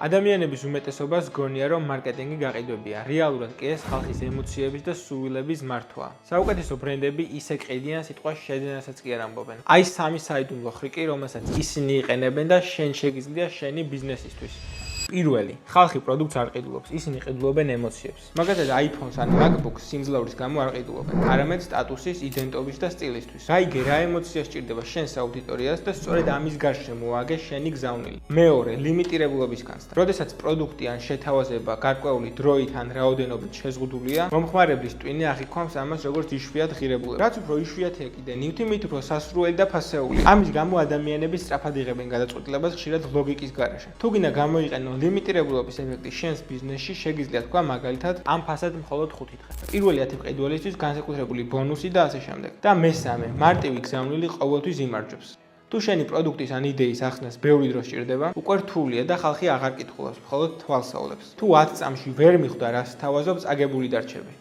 ადამიანების უმეტესობას გონია, რომ მარკეტინგი გაყიდვებია. რეალურად კი ეს ხალხის ემოციების და სურვილების მართვაა. საუკეთესო ბრენდები ისე ყიდიან სიტყვა შეძენასაც კი არ ამბობენ. აი სამი საიდუმლო ხრიკი, რომელსაც ისინი იყენებენ და შენ შეგიძლია შენი ბიზნესისთვის. პირველი, ხალხი პროდუქტს არ ყიდულობს, ისინი ყიდულობენ ემოციებს. მაგალითად, iPhone-ს ან MacBook-ს სიმძლავრის გამო არ ყიდულობენ, არამედ სტატუსის, იდენტობის და სტილისთვის. გაიგე, რა ემოცია სჭირდება შენს აუდიტორიას და სწორედ ამის გარშემო ააგე შენი გზავნილი. მეორე, ლიმიტირებულობის განცდა. როდესაც პროდუქტი ან შეთავაზება გარკვეული დროით ან რაოდენობით შეზღუდულია, მომხმარებლის ტვინი აღიქვამს ამას როგორც იშვიათ ღირებულებას. რაც უფრო იშვიათია კიდე ნივთი, მით უფრო სასურველი და ფასეული. ამის გამო ადამიანები სწრაფად იღებენ გადაწყვეტილებას ხშირად ლოგიკის გარეშე. თუ გინდა გამოიყენო ლიმიტირებულობის ეფექტი შენს ბიზნესში, შეგიძლია თქვა მაგალითად ამ ფასად მხოლოდ 5 დღე. პირველი 10 მყიდველისთვის განსაკუთრებული ბონუსი და ასე შემდეგ. და მესამე, მარტივი გზავნილი ყოველთვის იმარჯვებს. თუ შენი პროდუქტის ან იდეის ახსნას ბევრი დრო სჭირდება, უკვე რთულია და ხალხი აღარ კითხულობს, მხოლოდ თვალსაულებს. თუ 10 წამში ვერ მიხვდა რას თავაზობს, აგებული დარჩები.